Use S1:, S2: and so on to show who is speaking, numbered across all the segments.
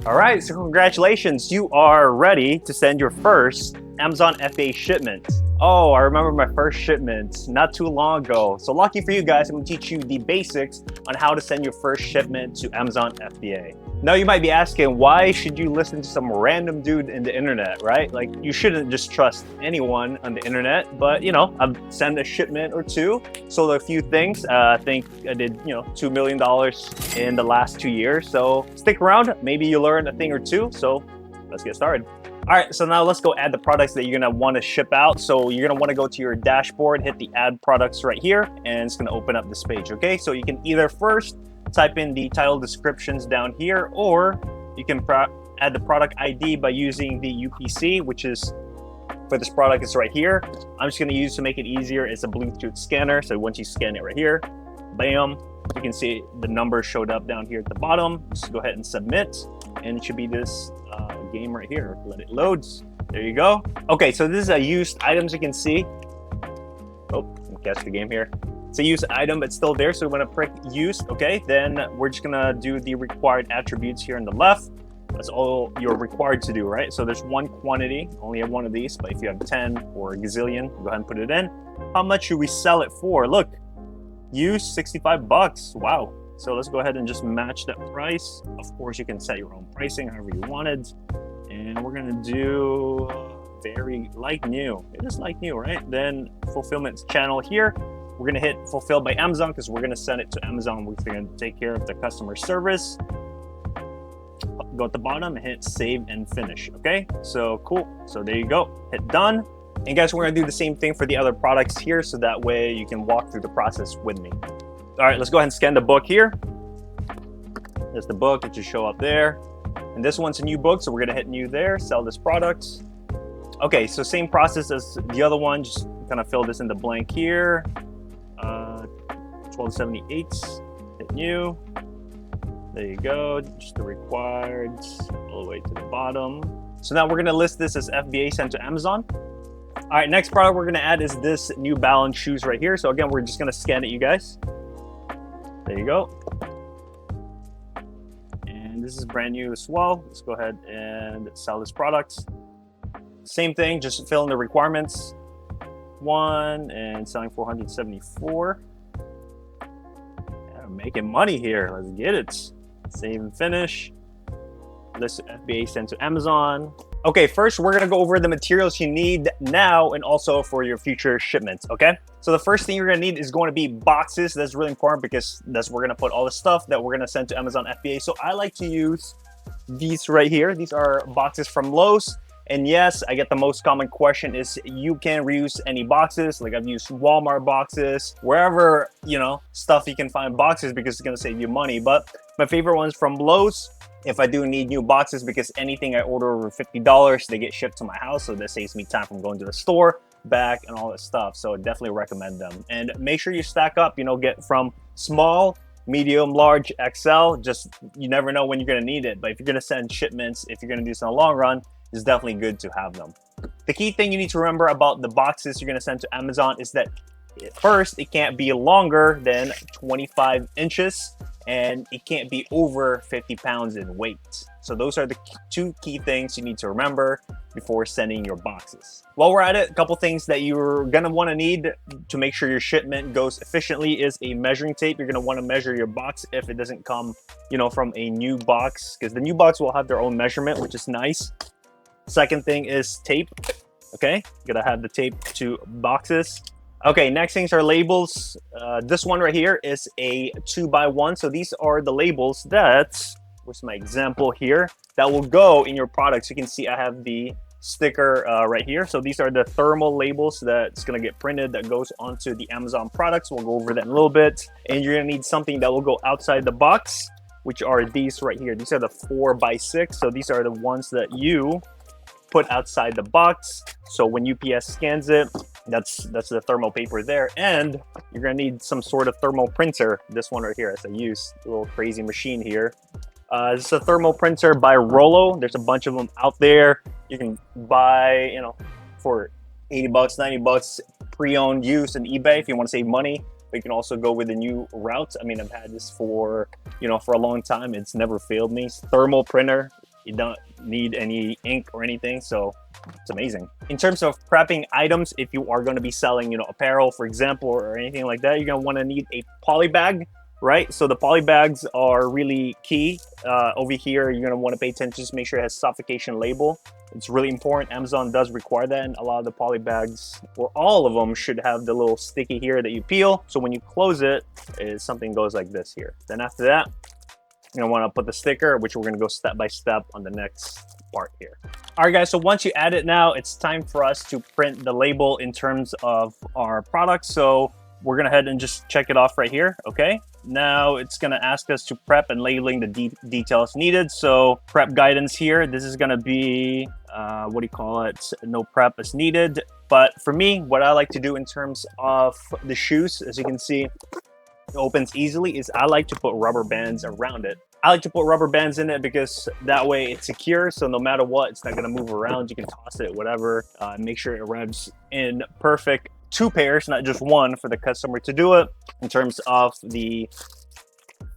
S1: All right, so congratulations. You are ready to send your first Amazon FBA shipment. Oh, I remember my first shipment not too long ago. So lucky for you guys, I'm gonna teach you the basics on how to send your first shipment to Amazon FBA. Now you might be asking, why should you listen to some random dude in the internet, right? Like you shouldn't just trust anyone on the internet, but I've sent a shipment or two, sold a few things. I think I did, $2 million in the last 2 years. So stick around, maybe you learn a thing or two. So let's get started. All right, so now let's go add the products that you're gonna wanna ship out. So you're gonna wanna go to your dashboard, hit the add products right here, and it's gonna open up this page, okay? So you can either first type in the title descriptions down here, or you can add the product ID by using the UPC, which is for this product is right here. I'm just gonna use to make it easier. It's a Bluetooth scanner. So once you scan it right here, bam, you can see the number showed up down here at the bottom. Just go ahead and submit, and it should be this game right here. Let it loads. There you go. Okay, so this is a used items. You can see. Oh, catch the game here. It's a used item. It's still there, so we want to prick used. Okay, then we're just gonna do the required attributes here on the left. That's all you're required to do, right? So there's one quantity, only have one of these, but if you have 10 or a gazillion, go ahead and put it in. How much should we sell it for? Look, used, 65 bucks. Wow. So let's go ahead and just match that price. Of course, you can set your own pricing however you wanted. And we're gonna do very like new. It is like new, right? Then fulfillment channel here. We're gonna hit fulfilled by Amazon because we're gonna send it to Amazon. We're gonna take care of the customer service. Go at the bottom and hit save and finish. Okay, so cool. So there you go. Hit done. And guys, we're gonna do the same thing for the other products here, so that way you can walk through the process with me. All right, let's go ahead and scan the book here. There's the book. It should show up there. And this one's a new book, so we're gonna hit new there, sell this product. Okay, so same process as the other one, just kind of fill this in the blank here. 1278, hit new. There you go, just the required, all the way to the bottom. So now we're gonna list this as FBA sent to Amazon. All right, next product we're gonna add is this New Balance shoes right here. So again, we're just gonna scan it, you guys. There you go. And this is brand new as well. Let's go ahead and sell this product. Same thing, just fill in the requirements. One and selling 474. Yeah, making money here. Let's get it. Save and finish. List FBA sent to Amazon. Okay, first we're gonna go over the materials you need now and also for your future shipments, okay? So the first thing you're gonna need is going to be boxes. That's really important because that's where we're gonna put all the stuff that we're gonna send to Amazon FBA. So I like to use these right here. These are boxes from Lowe's. And yes, I get the most common question is you can reuse any boxes. Like I've used Walmart boxes, wherever, stuff you can find boxes because it's gonna save you money. But my favorite one's from Lowe's. If I do need new boxes, because anything I order over $50, they get shipped to my house. So that saves me time from going to the store, back, and all that stuff. So I definitely recommend them. And make sure you stack up, get from small, medium, large, XL. Just, you never know when you're gonna need it. But if you're gonna send shipments, if you're gonna do this in the long run, it's definitely good to have them. The key thing you need to remember about the boxes you're gonna send to Amazon is that first, it can't be longer than 25 inches. And it can't be over 50 pounds in weight. So those are the two key things you need to remember before sending your boxes. While we're at it, a couple things that you're gonna wanna need to make sure your shipment goes efficiently is a measuring tape. You're gonna wanna measure your box if it doesn't come, from a new box, because the new box will have their own measurement, which is nice. Second thing is tape, okay? You gotta have the tape to boxes. Okay, next things are labels. This one right here is a 2x1. So these are the labels where's my example here, that will go in your products. You can see I have the sticker right here. So these are the thermal labels that's gonna get printed that goes onto the Amazon products. We'll go over that in a little bit. And you're gonna need something that will go outside the box, which are these right here. These are the 4x6. So these are the ones that you put outside the box. So when UPS scans it, that's the thermal paper there. And you're gonna need some sort of thermal printer. This one right here, as I use a little crazy machine here. It's a thermal printer by Rollo. There's a bunch of them out there. You can buy, for 80 bucks, 90 bucks, pre-owned, used on eBay if you want to save money. But you can also go with a new route. I mean, I've had this for, for a long time. It's never failed me. It's thermal printer. You don't need any ink or anything, so it's amazing. In terms of prepping items, if you are going to be selling, apparel, for example, or anything like that, you're going to want to need a poly bag, right? So the poly bags are really key. Over here, you're going to want to pay attention, just make sure it has suffocation label. It's really important. Amazon does require that, and a lot of the poly bags, or all of them, should have the little sticky here that you peel. So when you close it, something goes like this here. Then after that, you're gonna want to put the sticker, which we're gonna go step by step on the next part here. All right, guys, so once you add it now, it's time for us to print the label in terms of our product. So we're gonna head and just check it off right here, okay? Now it's gonna ask us to prep and labeling the details needed. So prep guidance here, this is gonna be, what do you call it? No prep is needed. But for me, what I like to do in terms of the shoes, as you can see, it opens easily, is I like to put rubber bands around it. I like to put rubber bands in it because that way it's secure, so no matter what, it's not gonna move around. You can toss it, whatever. Make sure it arrives in perfect 2 pairs, not just 1, for the customer to do it. In terms of the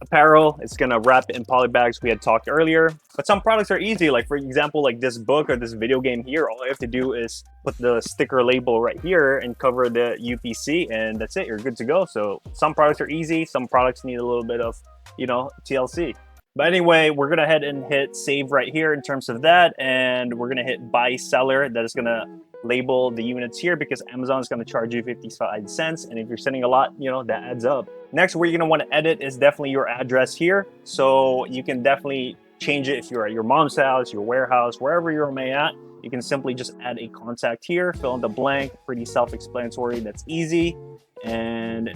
S1: apparel, it's gonna wrap in poly bags we had talked earlier. But some products are easy, like for example, like this book or this video game here. All you have to do is put the sticker label right here and cover the UPC, and that's it, you're good to go. So some products are easy, some products need a little bit of, TLC. But anyway, we're gonna head and hit save right here in terms of that, and we're gonna hit buy seller. That is gonna label the units here because Amazon is gonna charge you 55 cents, and if you're sending a lot, that adds up. Next, where you're gonna want to edit is definitely your address here. So you can definitely change it if you're at your mom's house, your warehouse, wherever you're at. You can simply just add a contact here, fill in the blank, pretty self-explanatory, that's easy. And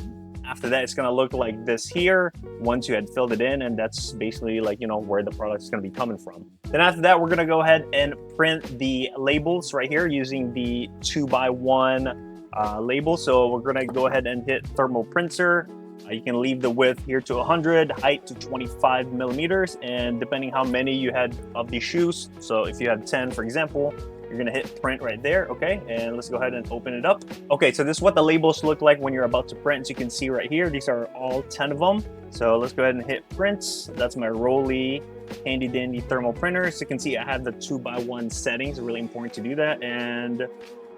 S1: after that, it's gonna look like this here once you had filled it in, and that's basically like, where the product is gonna be coming from. Then after that, we're gonna go ahead and print the labels right here using the 2x1 label. So we're gonna go ahead and hit thermal printer. You can leave the width here to 100, height to 25 millimeters, and depending how many you had of these shoes. So if you have 10, for example, you're gonna hit print right there, okay? And let's go ahead and open it up. Okay, so this is what the labels look like when you're about to print. As you can see right here, these are all 10 of them. So let's go ahead and hit print. That's my Rolly handy dandy thermal printer. As you can see, I have the 2x1 settings. It's really important to do that. And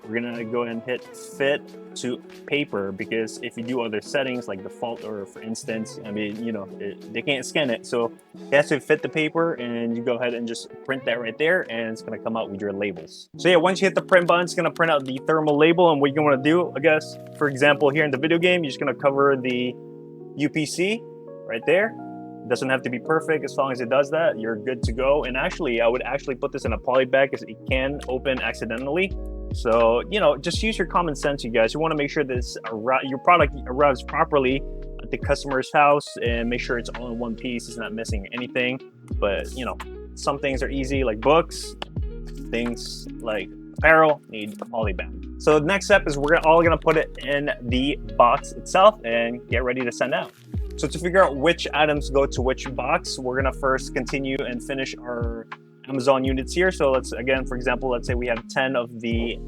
S1: we're gonna go ahead and hit fit to paper, because if you do other settings like default, or for instance, they can't scan it, so it has to fit the paper, and you go ahead and just print that right there, and it's gonna come out with your labels. So yeah, once you hit the print button, it's gonna print out the thermal label, and what you're gonna do, I guess, for example, here in the video game, you're just gonna cover the UPC right there. It doesn't have to be perfect. As long as it does that, you're good to go. And actually, I would actually put this in a poly bag because it can open accidentally. So, just use your common sense, you guys. You want to make sure this your product arrives properly at the customer's house, and make sure it's all in one piece. It's not missing anything. But, some things are easy, like books. Things like apparel need a poly bag. So the next step is we're all going to put it in the box itself and get ready to send out. So to figure out which items go to which box, we're going to first continue and finish our Amazon units here. So for example, let's say we have 10 of the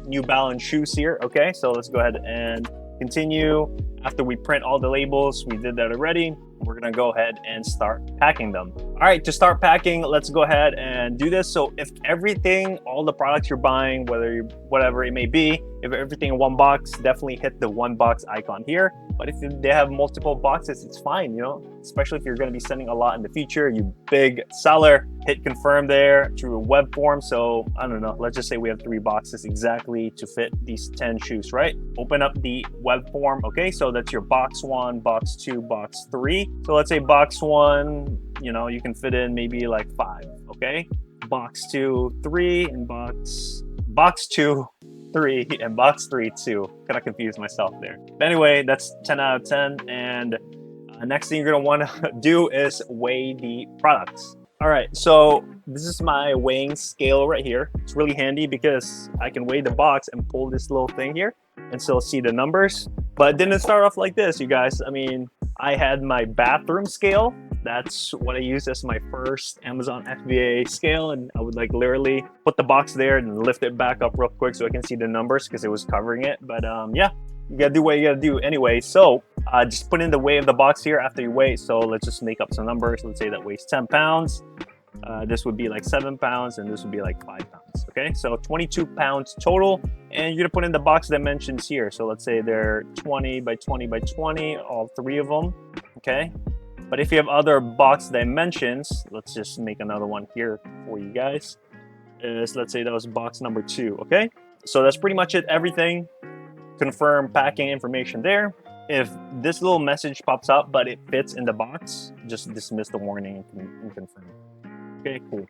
S1: New Balance shoes here. Okay, so let's go ahead and continue. After we print all the labels, we did that already. We're gonna go ahead and start packing them. All right, to start packing, let's go ahead and do this. So if everything, all the products you're buying, whatever it may be, if everything in one box, definitely hit the one box icon here. But if they have multiple boxes, it's fine, especially if you're gonna be sending a lot in the future, you big seller, hit confirm there through a web form. So I don't know, let's just say we have 3 boxes exactly to fit these 10 shoes, right? Open up the web form. Okay, so that's your box 1, box 2, box 3. So let's say box 1, you can fit in maybe like 5, okay? Box 2, 3, and box 2, 3, and box 3, 2. Kind of confused myself there. But anyway, that's 10 out of 10. And next thing you're gonna want to do is weigh the products. All right, so this is my weighing scale right here. It's really handy because I can weigh the box and pull this little thing here and still see the numbers. But it didn't start off like this, you guys. I had my bathroom scale. That's what I used as my first Amazon FBA scale, and I would literally put the box there and lift it back up real quick so I can see the numbers because it was covering it. But yeah, you gotta do what you gotta do anyway. So just put in the weight of the box here after you weigh. So let's just make up some numbers. Let's say that weighs 10 pounds. This would be like 7 pounds, and this would be like 5 pounds. Okay, so 22 pounds total, and you're gonna put in the box dimensions here. So let's say they're 20 by 20 by 20, all 3 of them. Okay, but if you have other box dimensions, let's just make another one here for you guys. Let's say that was box number 2. Okay, so that's pretty much it. Everything. Confirm packing information there. If this little message pops up but it fits in the box, just dismiss the warning and confirm. Okay, cool.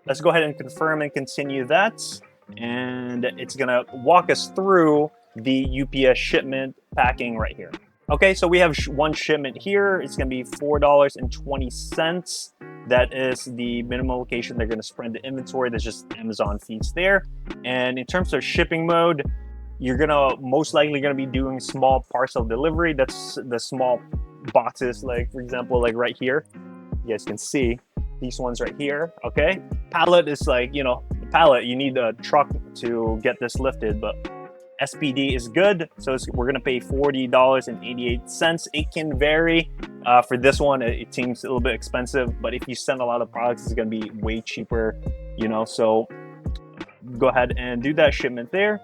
S1: Let's go ahead and confirm and continue that. And it's gonna walk us through the UPS shipment packing right here. Okay, so we have one shipment here. It's gonna be $4.20. That is the minimum location they're gonna spread the inventory. There's just Amazon feeds there. And in terms of shipping mode, you're gonna most likely gonna be doing small parcel delivery. That's the small boxes, like for example, like right here. You guys can see these ones right here. Okay, pallet is like, you know, the pallet, you need a truck to get this lifted, but SPD is good. So we're gonna pay $40.88. It can vary. For this one, it seems a little bit expensive, but if you send a lot of products, it's gonna be way cheaper, you know. So go ahead and do that shipment there.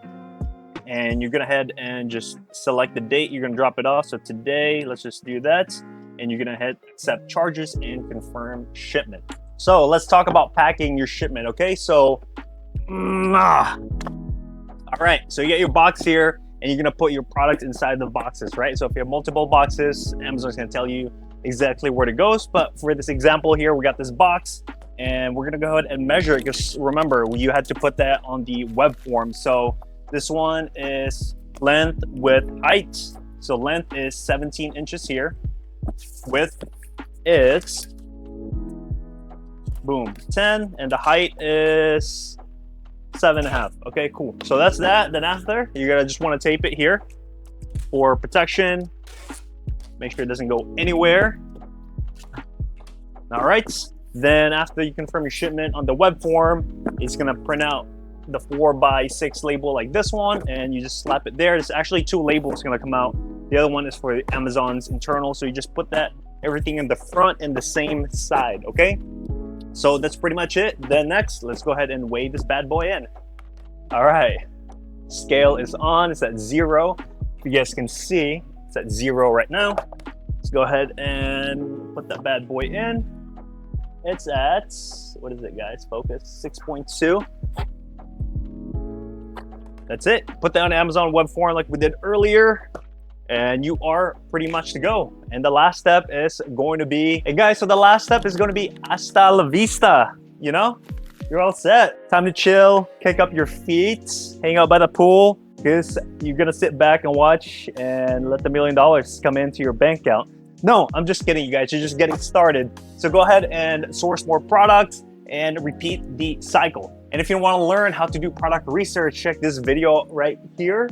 S1: And you're gonna head and just select the date you're gonna drop it off. So today, let's just do that. And you're gonna hit accept charges and confirm shipment. So let's talk about packing your shipment, okay? So, all right, so you get your box here and you're gonna put your product inside the boxes, right? So if you have multiple boxes, Amazon's gonna tell you exactly where it goes. But for this example here, we got this box and we're gonna go ahead and measure it, because remember, you had to put that on the web form. So this one is length with height. So length is 17 inches here. Width is, boom, 10. And the height is 7.5. Okay, cool. So that's that. Then after, you're gonna just wanna tape it here for protection. Make sure it doesn't go anywhere. All right. Then after you confirm your shipment on the web form, it's gonna print out the 4x6 label like this one, and you just slap it there. There's actually 2 labels gonna come out. The other one is for Amazon's internal, so you just put that everything in the front and the same side. Okay, so that's pretty much it. Then next, let's go ahead and weigh this bad boy in. All right, scale is on. It's at 0. If you guys can see, it's at 0 right now. Let's go ahead and put that bad boy in. It's at, what is it, guys? Focus, 6.2. That's it. Put that on Amazon web form like we did earlier, and you are pretty much to go. And the last step is going to be, hey guys, so the last step is going to be hasta la vista. You know, you're all set. Time to chill, kick up your feet, hang out by the pool, because you're going to sit back and watch and let the $1 million come into your bank account. No, I'm just kidding, you guys. You're just getting started. So go ahead and source more products and repeat the cycle. And if you want to learn how to do product research, check this video right here.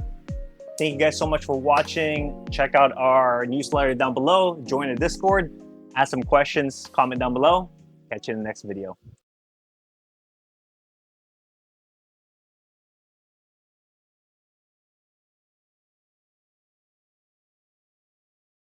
S1: Thank you guys so much for watching. Check out our newsletter down below. Join the Discord. Ask some questions. Comment down below. Catch you in the next video.